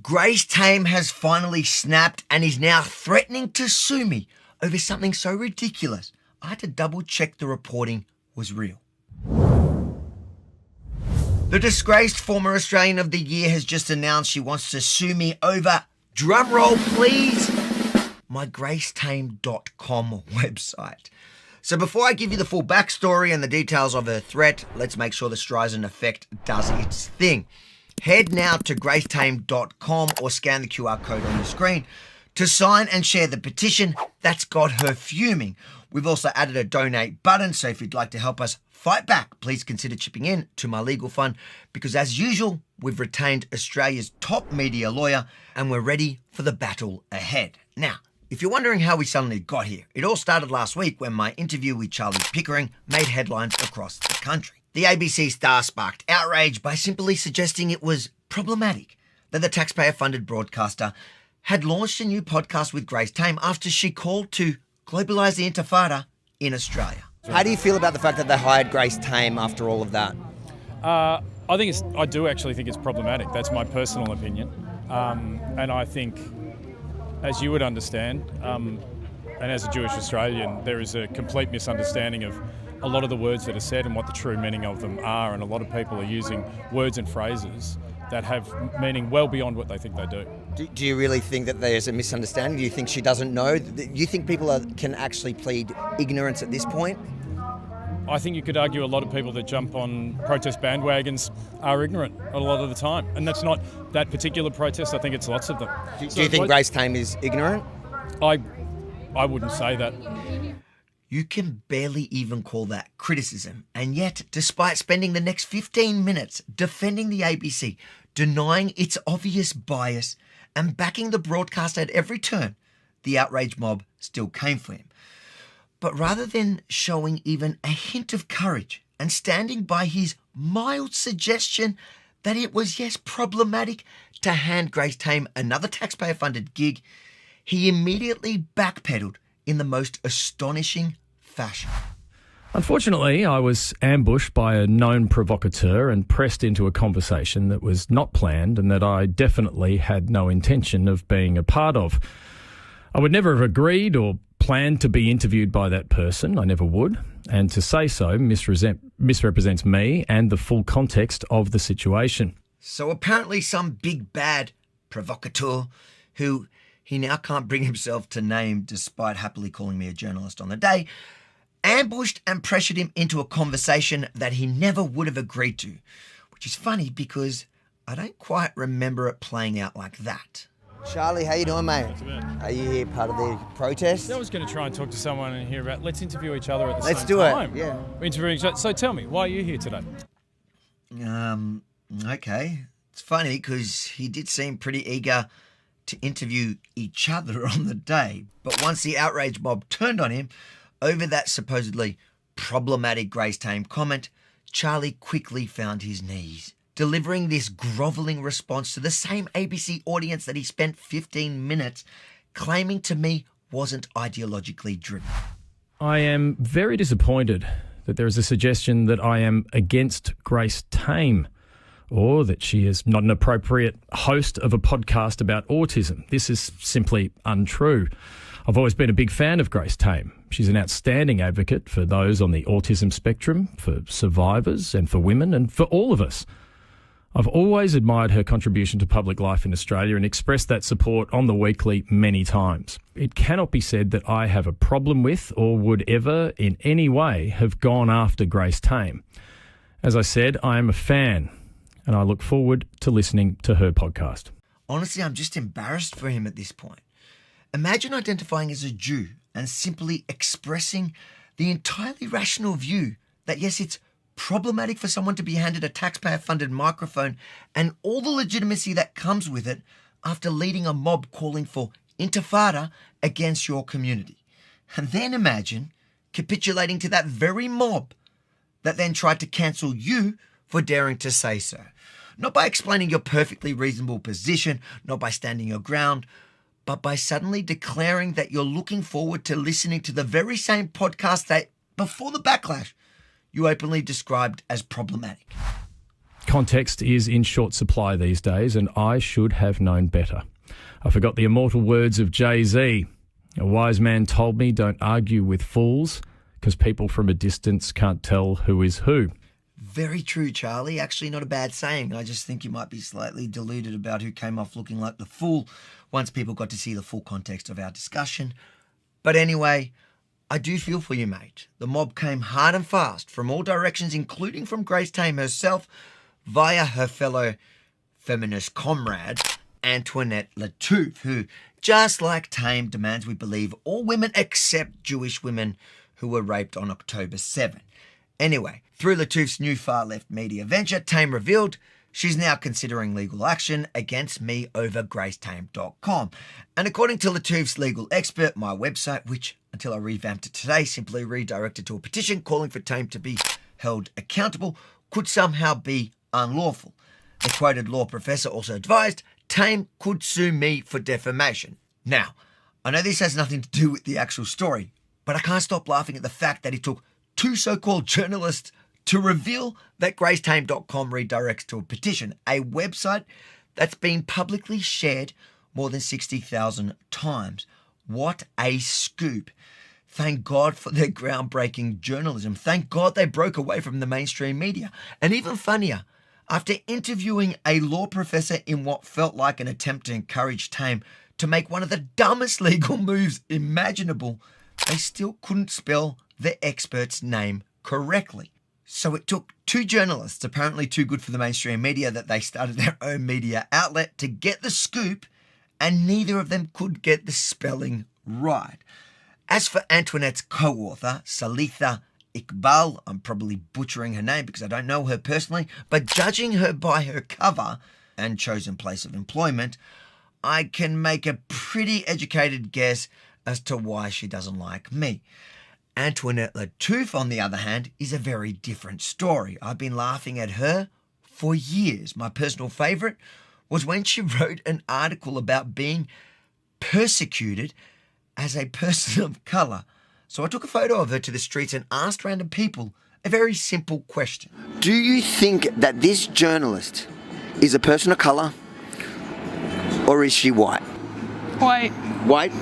Grace Tame has finally snapped and is now threatening to sue me over something so ridiculous. I had to double check the reporting was real. The disgraced former Australian of the Year has just announced she wants to sue me over, drumroll please, my gracetame.com website. So before I give you the full backstory and the details of her threat, let's make sure the Streisand effect does its thing. Head now to gracetame.com or scan the QR code on the screen to sign and share the petition that's got her fuming. We've also added a donate button, so if you'd like to help us fight back, please consider chipping in to my legal fund because as usual, we've retained Australia's top media lawyer and we're ready for the battle ahead. Now, if you're wondering how we suddenly got here, it all started last week when my interview with Charlie Pickering made headlines across the country. The ABC star sparked outrage by simply suggesting it was problematic that the taxpayer-funded broadcaster had launched a new podcast with Grace Tame after she called to globalise the intifada in Australia. How do you feel about the fact that they hired Grace Tame after all of that? I do actually think it's problematic. That's my personal opinion. And I think, as you would understand, and as a Jewish Australian, there is a complete misunderstanding of a lot of the words that are said and what the true meaning of them are, and a lot of people are using words and phrases that have meaning well beyond what they think they do. Do you really think that there's a misunderstanding? Do you think she doesn't know? Do you think people can actually plead ignorance at this point? I think you could argue a lot of people that jump on protest bandwagons are ignorant a lot of the time. And that's not that particular protest, I think it's lots of them. Do you think Grace Tame is ignorant? I wouldn't say that. You can barely even call that criticism. And yet, despite spending the next 15 minutes defending the ABC, denying its obvious bias, and backing the broadcaster at every turn, the outrage mob still came for him. But rather than showing even a hint of courage and standing by his mild suggestion that it was, yes, problematic to hand Grace Tame another taxpayer-funded gig, he immediately backpedaled in the most astonishing fashion. Unfortunately, I was ambushed by a known provocateur and pressed into a conversation that was not planned and that I definitely had no intention of being a part of. I would never have agreed or planned to be interviewed by that person. I never would. And to say so misrepresents me and the full context of the situation. So apparently some big bad provocateur who he now can't bring himself to name despite happily calling me a journalist on the day, ambushed and pressured him into a conversation that he never would have agreed to, which is funny because I don't quite remember it playing out like that. Charlie, how you doing, mate? Are you here part of the protest? I was going to try and talk to someone and hear about, let's interview each other at the same time. Let's do it, yeah. We're interviewing each other. So tell me, why are you here today? Okay. It's funny because he did seem pretty eager to interview each other on the day, but once the outrage mob turned on him over that supposedly problematic Grace Tame comment, Charlie quickly found his knees, delivering this grovelling response to the same ABC audience that he spent 15 minutes claiming to me wasn't ideologically driven. I am very disappointed that there is a suggestion that I am against Grace Tame or that she is not an appropriate host of a podcast about autism. This is simply untrue. I've always been a big fan of Grace Tame. She's an outstanding advocate for those on the autism spectrum, for survivors and for women and for all of us. I've always admired her contribution to public life in Australia and expressed that support on the weekly many times. It cannot be said that I have a problem with or would ever in any way have gone after Grace Tame. As I said, I am a fan and I look forward to listening to her podcast. Honestly, I'm just embarrassed for him at this point. Imagine identifying as a Jew and simply expressing the entirely rational view that, yes, it's problematic for someone to be handed a taxpayer-funded microphone and all the legitimacy that comes with it after leading a mob calling for intifada against your community. And then imagine capitulating to that very mob that then tried to cancel you for daring to say so. Not by explaining your perfectly reasonable position, not by standing your ground, but by suddenly declaring that you're looking forward to listening to the very same podcast that, before the backlash, you openly described as problematic. Context is in short supply these days, and I should have known better. I forgot the immortal words of Jay-Z. A wise man told me, don't argue with fools, because people from a distance can't tell who is who. Very true, Charlie. Actually, not a bad saying. I just think you might be slightly deluded about who came off looking like the fool once people got to see the full context of our discussion. But anyway, I do feel for you, mate. The mob came hard and fast from all directions, including from Grace Tame herself, via her fellow feminist comrade, Antoinette Lattouf, who, just like Tame, demands we believe all women except Jewish women who were raped on October 7. Anyway, through Lattouf's new far-left media venture, Tame revealed she's now considering legal action against me over gracetame.com. And according to Lattouf's legal expert, my website, which until I revamped it today, simply redirected to a petition calling for Tame to be held accountable, could somehow be unlawful. The quoted law professor also advised Tame could sue me for defamation. Now, I know this has nothing to do with the actual story, but I can't stop laughing at the fact that it took two so-called journalists to reveal that gracetame.com redirects to a petition, a website that's been publicly shared more than 60,000 times. What a scoop. Thank God for their groundbreaking journalism. Thank God they broke away from the mainstream media. And even funnier, after interviewing a law professor in what felt like an attempt to encourage Tame to make one of the dumbest legal moves imaginable, they still couldn't spell the expert's name correctly. So it took two journalists, apparently too good for the mainstream media, that they started their own media outlet to get the scoop, and neither of them could get the spelling right. As for Antoinette's co-author, Salitha Iqbal, I'm probably butchering her name because I don't know her personally, but judging her by her cover and chosen place of employment, I can make a pretty educated guess as to why she doesn't like me. Antoinette Lattouf, on the other hand, is a very different story. I've been laughing at her for years. My personal favourite was when she wrote an article about being persecuted as a person of colour. So I took a photo of her to the streets and asked random people a very simple question. Do you think that this journalist is a person of colour, or is she white? White. White?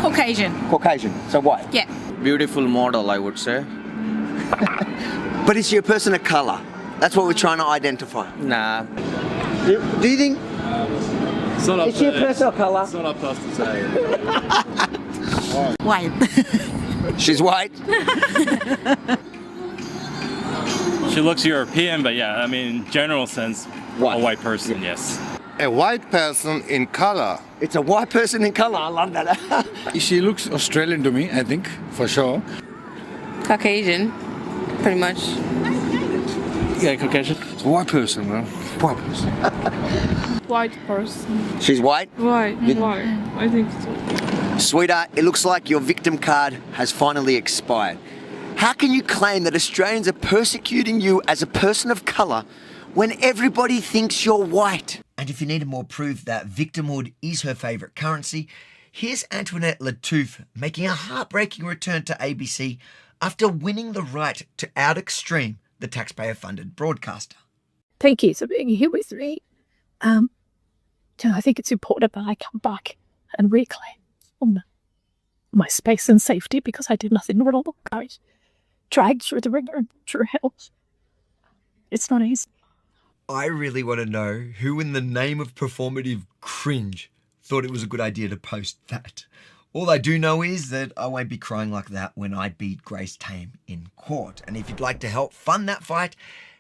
Caucasian. Caucasian. So white? Yeah. Beautiful model, I would say. But is she a person of colour? That's what we're trying to identify. Nah. Do you think? It's not up Is she a person of colour? It's not up to us to say. White. She's white? She looks European, but yeah, I mean, general sense, White. a white person, yes. A white person in color. It's a white person in colour. I love that. She looks Australian to me, I think, for sure. Caucasian. Pretty much. Yeah, Caucasian. It's a white person, man. White person. White person. She's white? White. White. I think so. Sweetheart, it looks like your victim card has finally expired. How can you claim that Australians are persecuting you as a person of colour when everybody thinks you're white? And if you needed more proof that victimhood is her favourite currency, here's Antoinette Lattouf making a heartbreaking return to ABC after winning the right to out-extreme the taxpayer-funded broadcaster. Thank you for being here with me. I think it's important that I come back and reclaim my space and safety because I did nothing wrong. I was dragged through the ringer and through hell. It's not easy. I really want to know who in the name of performative cringe thought it was a good idea to post that. All I do know is that I won't be crying like that when I beat Grace Tame in court. And if you'd like to help fund that fight,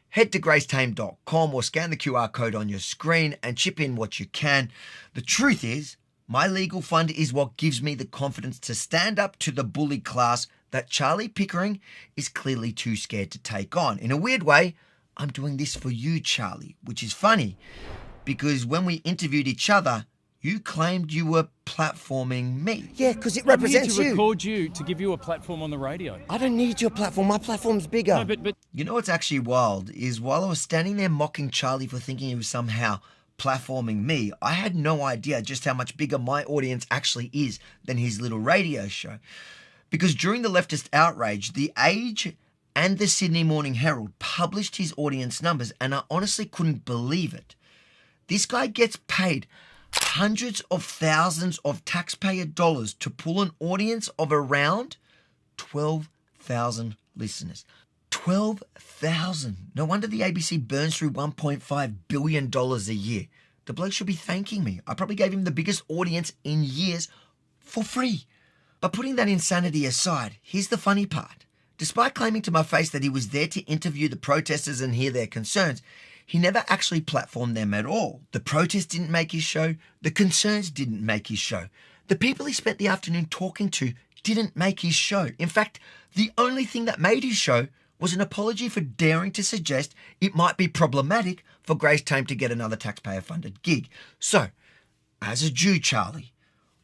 head to gracetame.com or scan the QR code on your screen and chip in what you can. The truth is, my legal fund is what gives me the confidence to stand up to the bully class that Charlie Pickering is clearly too scared to take on. In a weird way, I'm doing this for you, Charlie, which is funny because when we interviewed each other, you claimed you were platforming me. Yeah, because it represents I'm here to you. record you to give you a platform on the radio. I don't need your platform. My platform's bigger. No, but You know what's actually wild is while I was standing there mocking Charlie for thinking he was somehow platforming me, I had no idea just how much bigger my audience actually is than his little radio show. Because during the leftist outrage, the age and the Sydney Morning Herald published his audience numbers, and I honestly couldn't believe it. This guy gets paid hundreds of thousands of taxpayer dollars to pull an audience of around 12,000 listeners. 12,000. No wonder the ABC burns through $1.5 billion a year. The bloke should be thanking me. I probably gave him the biggest audience in years for free. But putting that insanity aside, here's the funny part. Despite claiming to my face that he was there to interview the protesters and hear their concerns, he never actually platformed them at all. The protests didn't make his show. The concerns didn't make his show. The people he spent the afternoon talking to didn't make his show. In fact, the only thing that made his show was an apology for daring to suggest it might be problematic for Grace Tame to get another taxpayer-funded gig. So, as a Jew, Charlie,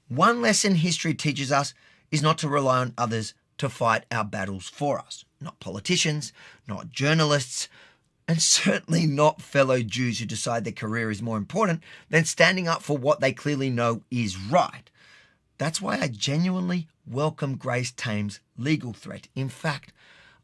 one lesson history teaches us is not to rely on others to fight our battles for us. Not politicians, not journalists, and certainly not fellow Jews who decide their career is more important than standing up for what they clearly know is right. That's why I genuinely welcome Grace Tame's legal threat. In fact,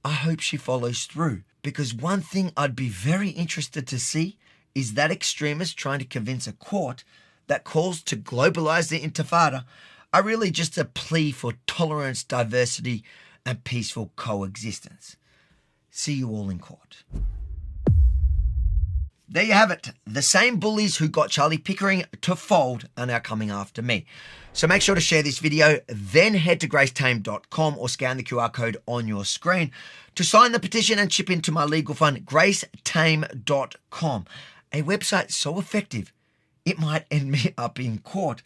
I hope she follows through, because one thing I'd be very interested to see is that extremist trying to convince a court that calls to globalize the Intifada are really just a plea for tolerance, diversity, and peaceful coexistence. See you all in court. There you have it. The same bullies who got Charlie Pickering to fold are now coming after me. So make sure to share this video, then head to gracetame.com or scan the QR code on your screen to sign the petition and chip into my legal fund, gracetame.com, a website so effective it might end me up in court.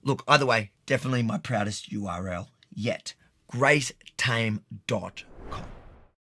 Look, either way, definitely my proudest URL yet, gracetame.com.